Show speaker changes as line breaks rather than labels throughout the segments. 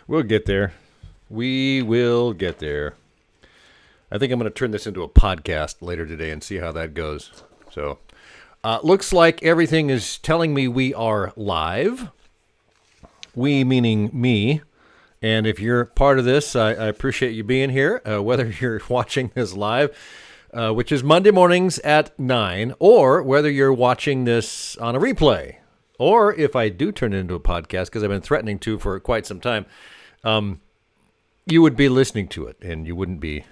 We'll get there. We will get there. I think I'm going to turn this into a podcast later today and see how that goes. So, looks like everything is telling me we are live. We meaning me. And if you're part of this, I appreciate you being here, whether you're watching this live, which is Monday mornings at 9, or whether you're watching this on a replay. Or if I do turn it into a podcast, because I've been threatening to for quite some time, you would be listening to it, and you wouldn't be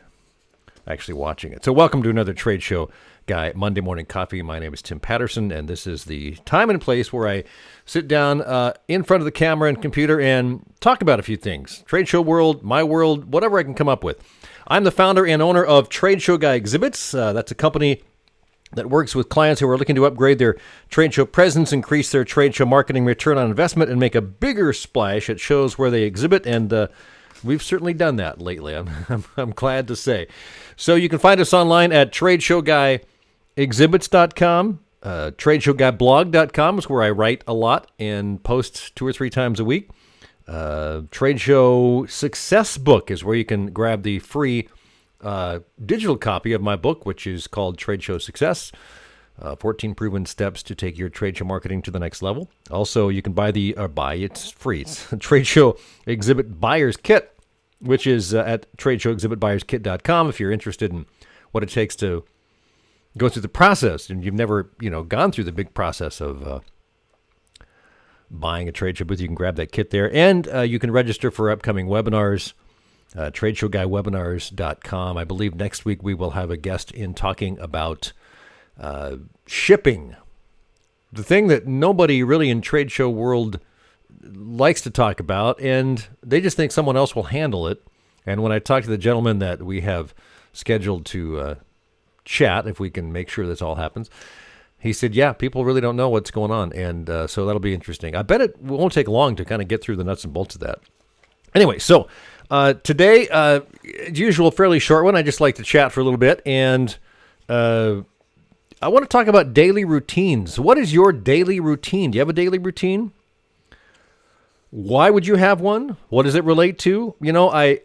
actually watching it. So welcome to another Trade Show Guy Monday Morning Coffee. My name is Tim Patterson, and this is the time and place where I sit down in front of the camera and computer and talk about a few things. Trade show world, my world, whatever I can come up with. I'm the founder and owner of TradeshowGuy Exhibits. That's a company that works with clients who are looking to upgrade their trade show presence, increase their trade show marketing return on investment, and make a bigger splash at shows where they exhibit. And we've certainly done that lately, I'm glad to say. So you can find us online at TradeshowGuyExhibits.com. TradeshowGuyBlog.com is where I write a lot and post 2 or 3 times a week. Trade Show Success Book is where you can grab the free digital copy of my book, which is called Trade Show Success, 14 Proven Steps to Take Your Trade Show Marketing to the Next Level. Also, you can it's free. It's Trade Show Exhibit Buyer's Kit, which is at TradeshowExhibitBuyersKit.com if you're interested in what it takes to go through the process and you've never, gone through the big process of buying a trade show booth. You can grab that kit there, and you can register for upcoming webinars. TradeshowGuyWebinars.com. I believe next week we will have a guest in talking about shipping, the thing that nobody really in trade show world likes to talk about, and they just think someone else will handle it. And when I talked to the gentleman that we have scheduled to chat, if we can make sure this all happens, he said, yeah, people really don't know what's going on, and so that'll be interesting. I bet it won't take long to kind of get through the nuts and bolts of that. Anyway, so today, as usual, fairly short one. I just like to chat for a little bit, and I want to talk about daily routines. What is your daily routine? Do you have a daily routine? Why would you have one? What does it relate to? I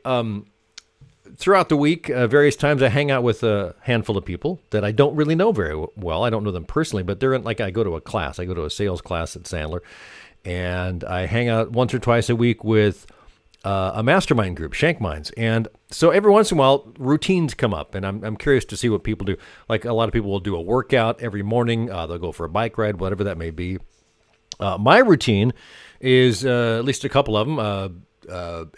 throughout the week, various times I hang out with a handful of people that I don't really know very well. I don't know them personally, but they're I go to a class. I go to a sales class at Sandler, and I hang out once or twice a week with a mastermind group, Shank Minds. And so every once in a while, routines come up, and I'm curious to see what people do. Like a lot of people will do a workout every morning. They'll go for a bike ride, whatever that may be. My routine is at least a couple of them.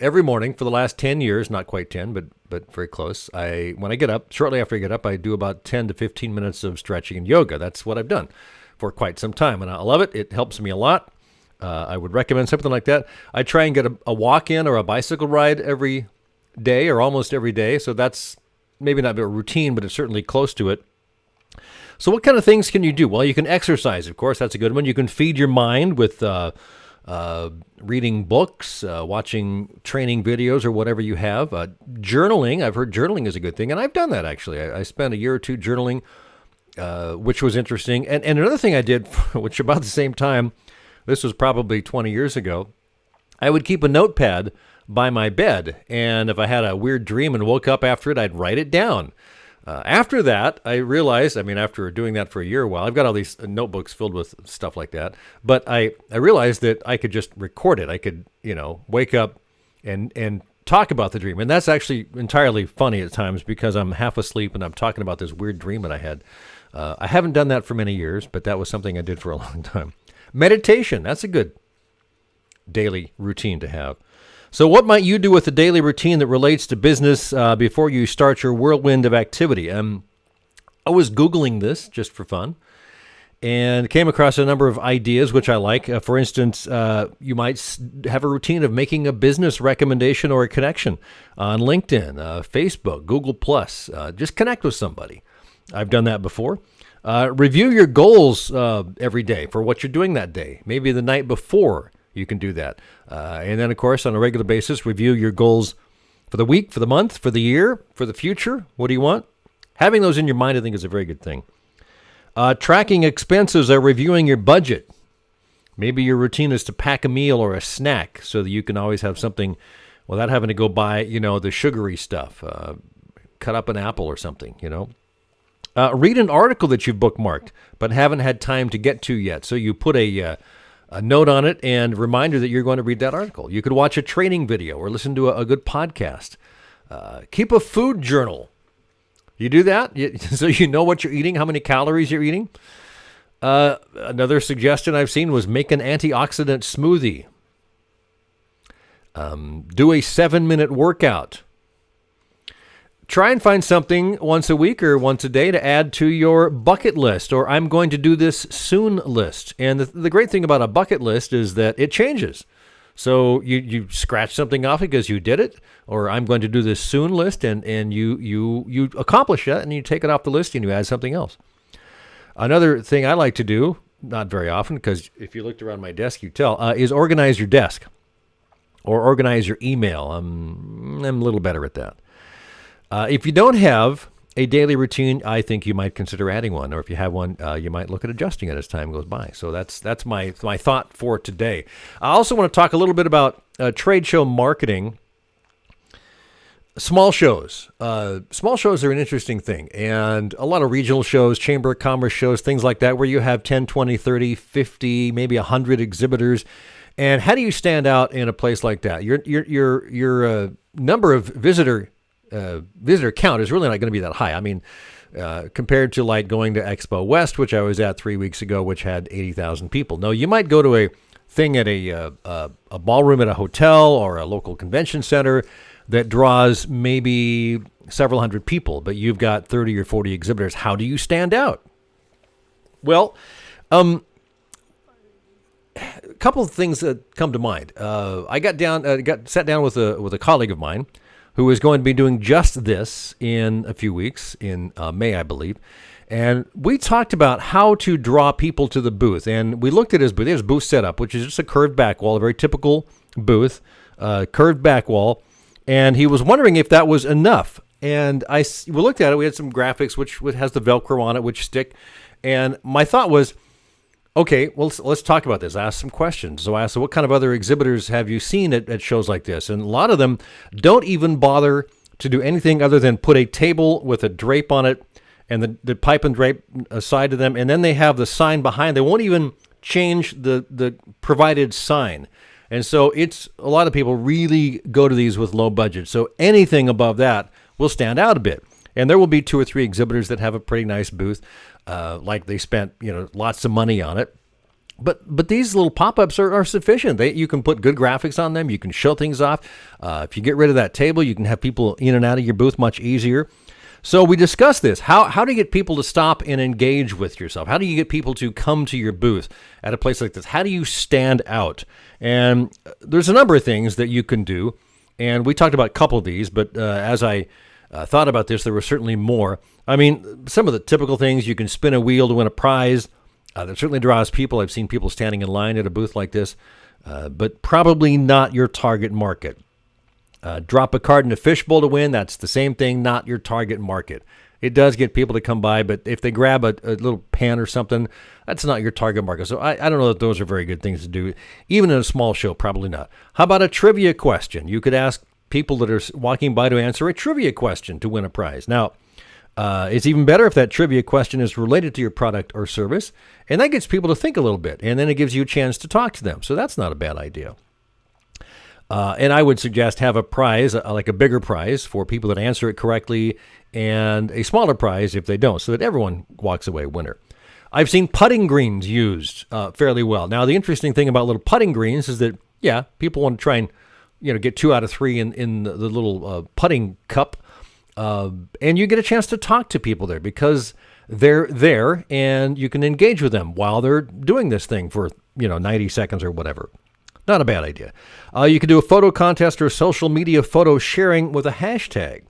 Every morning for the last 10 years, not quite 10, but very close. When I get up, shortly after I get up, I do about 10 to 15 minutes of stretching and yoga. That's what I've done for quite some time, and I love it. It helps me a lot. I would recommend something like that. I try and get a walk-in or a bicycle ride every day or almost every day. So that's maybe not a routine, but it's certainly close to it. So what kind of things can you do? Well, you can exercise, of course. That's a good one. You can feed your mind with reading books, watching training videos or whatever you have. Journaling. I've heard journaling is a good thing, and I've done that, actually. I spent a year or two journaling, which was interesting. And another thing I did, which about the same time, this was probably 20 years ago, I would keep a notepad by my bed, and if I had a weird dream and woke up after it, I'd write it down. After that, I realized, after doing that for a year, I've got all these notebooks filled with stuff like that, but I realized that I could just record it. I could, wake up and talk about the dream, and that's actually entirely funny at times because I'm half asleep and I'm talking about this weird dream that I had. I haven't done that for many years, but that was something I did for a long time. Meditation, that's a good daily routine to have. So what might you do with a daily routine that relates to business before you start your whirlwind of activity? I was Googling this just for fun and came across a number of ideas which I like. For instance, you might have a routine of making a business recommendation or a connection on LinkedIn, Facebook, Google+. Just connect with somebody. I've done that before. Review your goals every day for what you're doing that day. Maybe the night before you can do that. And then, of course, on a regular basis, review your goals for the week, for the month, for the year, for the future. What do you want? Having those in your mind, I think, is a very good thing. Tracking expenses or reviewing your budget. Maybe your routine is to pack a meal or a snack so that you can always have something without having to go buy, the sugary stuff. Cut up an apple or something, Read an article that you've bookmarked but haven't had time to get to yet. So you put a note on it and reminder that you're going to read that article. You could watch a training video or listen to a good podcast. Keep a food journal. You do that so you know what you're eating, how many calories you're eating. Another suggestion I've seen was make an antioxidant smoothie. Do a 7-minute workout. Try and find something once a week or once a day to add to your bucket list, or I'm going to do this soon list. And the great thing about a bucket list is that it changes. So you scratch something off because you did it, or I'm going to do this soon list, and you accomplish that, and you take it off the list and you add something else. Another thing I like to do, not very often, because if you looked around my desk, you tell, is organize your desk or organize your email. I'm a little better at that. If you don't have a daily routine, I think you might consider adding one, or if you have one, you might look at adjusting it as time goes by. So that's my thought for today. I also want to talk a little bit about trade show marketing. Small shows. Small shows are an interesting thing, and a lot of regional shows, chamber of commerce shows, things like that, where you have 10, 20, 30, 50, maybe 100 exhibitors. And how do you stand out in a place like that? Your number of visitor count is really not going to be that high. I mean, compared to like going to Expo West, which I was at 3 weeks ago, which had 80,000 people. No, you might go to a thing at a ballroom at a hotel or a local convention center that draws maybe several hundred people, but you've got 30 or 40 exhibitors. How do you stand out? Well, a couple of things that come to mind. I sat down with a colleague of mine who is going to be doing just this in a few weeks, in May, I believe. And we talked about how to draw people to the booth. And we looked at his booth. His booth setup, which is just a curved back wall, a very typical booth, curved back wall. And he was wondering if that was enough. And we looked at it. We had some graphics, which has the Velcro on it, which stick. And my thought was, okay, well, let's talk about this. I asked some questions. So I asked, what kind of other exhibitors have you seen at shows like this? And a lot of them don't even bother to do anything other than put a table with a drape on it and the pipe and drape aside to them. And then they have the sign behind. They won't even change the provided sign. And so a lot of people really go to these with low budget. So anything above that will stand out a bit. And there will be 2 or 3 exhibitors that have a pretty nice booth, like they spent lots of money on it. But these little pop-ups are sufficient. You can put good graphics on them. You can show things off. If you get rid of that table, you can have people in and out of your booth much easier. So we discussed this. How do you get people to stop and engage with yourself? How do you get people to come to your booth at a place like this? How do you stand out? And there's a number of things that you can do. And we talked about a couple of these, but as I thought about this, there were certainly more. I mean, some of the typical things, you can spin a wheel to win a prize. That certainly draws people. I've seen people standing in line at a booth like this, but probably not your target market. Drop a card in a fishbowl to win. That's the same thing, not your target market. It does get people to come by, but if they grab a little pen or something, that's not your target market. So I don't know that those are very good things to do. Even in a small show, probably not. How about a trivia question? You could ask people that are walking by to answer a trivia question to win a prize. Now, it's even better if that trivia question is related to your product or service, and that gets people to think a little bit, and then it gives you a chance to talk to them. So that's not a bad idea. And I would suggest have a prize, like a bigger prize for people that answer it correctly, and a smaller prize if they don't, so that everyone walks away winner. I've seen putting greens used fairly well. Now, the interesting thing about little putting greens is that, yeah, people want to try and get 2 out of 3 in the little putting cup, and you get a chance to talk to people there because they're there, and you can engage with them while they're doing this thing for 90 seconds or whatever. Not a bad idea. You can do a photo contest or social media photo sharing with a hashtag.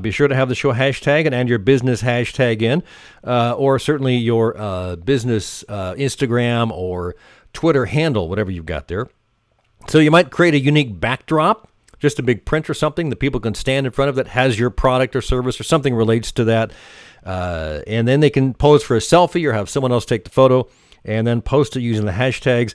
Be sure to have the show hashtag and your business hashtag in, or certainly your business Instagram or Twitter handle, whatever you've got there. So you might create a unique backdrop, just a big print or something that people can stand in front of that has your product or service or something relates to that. And then they can pose for a selfie or have someone else take the photo. and then post it using the hashtags.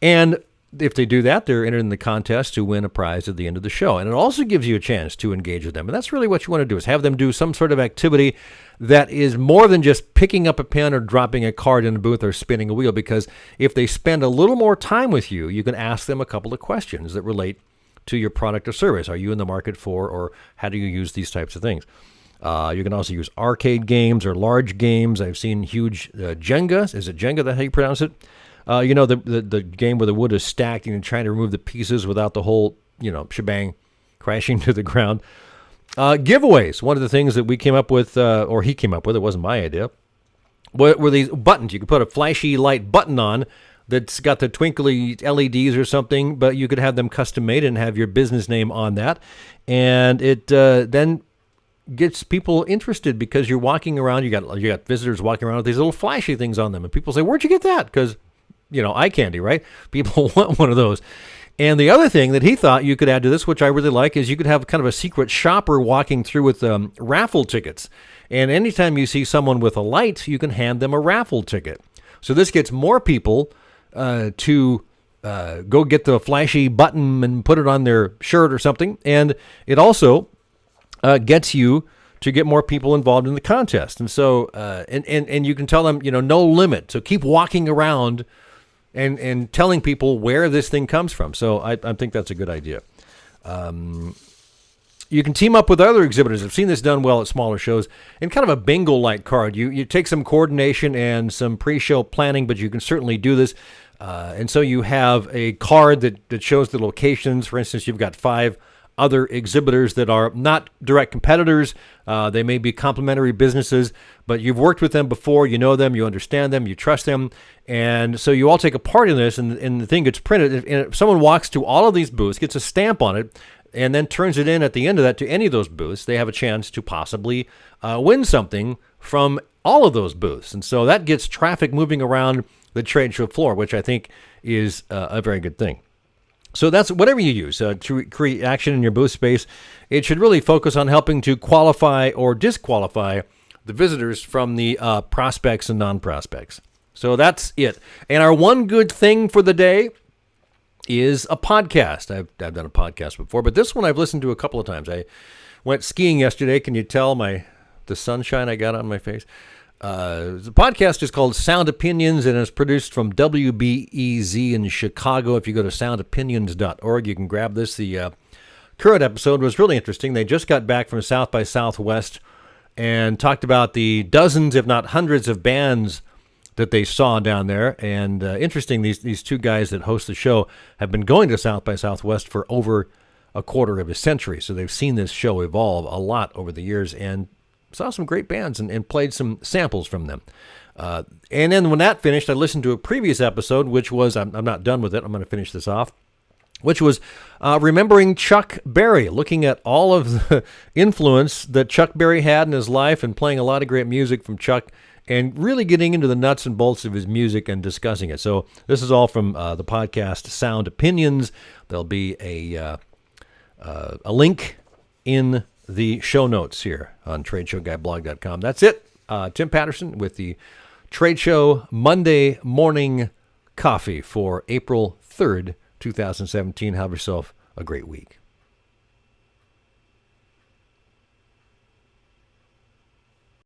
And if they do that, they're entered in the contest to win a prize at the end of the show. And it also gives you a chance to engage with them. And that's really what you want to do, is have them do some sort of activity that is more than just picking up a pen or dropping a card in a booth or spinning a wheel. Because if they spend a little more time with you, you can ask them a couple of questions that relate to your product or service. Are you in the market for, or how do you use these types of things? You can also use arcade games or large games. I've seen huge Jenga. Is it Jenga? That's how you pronounce it? The game where the wood is stacked and you're trying to remove the pieces without the whole, shebang crashing to the ground. Giveaways. One of the things that we came up with, or he came up with, it wasn't my idea, were these buttons. You could put a flashy light button on that's got the twinkly LEDs or something, but you could have them custom made and have your business name on that. And it then gets people interested because you're walking around, you got visitors walking around with these little flashy things on them. And people say, where'd you get that? Because, eye candy, right? People want one of those. And the other thing that he thought you could add to this, which I really like, is you could have kind of a secret shopper walking through with raffle tickets. And anytime you see someone with a light, you can hand them a raffle ticket. So this gets more people to go get the flashy button and put it on their shirt or something. And it also gets you to get more people involved in the contest. And so, and you can tell them, no limit. So keep walking around and telling people where this thing comes from. So I think that's a good idea. You can team up with other exhibitors. I've seen this done well at smaller shows in kind of a bingo-like card. You take some coordination and some pre-show planning, but you can certainly do this. And so you have a card that shows the locations. For instance, you've got 5 other exhibitors that are not direct competitors. They may be complementary businesses, but you've worked with them before. You know them, you understand them, you trust them. And so you all take a part in this, and the thing gets printed. And if someone walks to all of these booths, gets a stamp on it, and then turns it in at the end of that to any of those booths, they have a chance to possibly win something from all of those booths. And so that gets traffic moving around the trade show floor, which I think is a very good thing. So that's whatever you use to create action in your booth space. It should really focus on helping to qualify or disqualify the visitors from the prospects and non-prospects. So that's it. And our one good thing for the day is a podcast. I've done a podcast before, but this one I've listened to a couple of times. I went skiing yesterday. Can you tell the sunshine I got on my face? The podcast is called Sound Opinions, and it's produced from WBEZ in Chicago. If you go to soundopinions.org, you can grab this. The current episode was really interesting. They just got back from South by Southwest and talked about the dozens, if not hundreds, of bands that they saw down there. And interesting, these 2 guys that host the show have been going to South by Southwest for over a quarter of a century. So they've seen this show evolve a lot over the years and saw some great bands and played some samples from them. And then when that finished, I listened to a previous episode, which was, I'm not done with it, I'm going to finish this off, which was remembering Chuck Berry, looking at all of the influence that Chuck Berry had in his life and playing a lot of great music from Chuck and really getting into the nuts and bolts of his music and discussing it. So this is all from the podcast Sound Opinions. There'll be a link in the show notes here on TradeshowGuyBlog.com. That's it. Tim Patterson with the Trade Show Monday Morning Coffee for April 3rd, 2017. Have yourself a great week.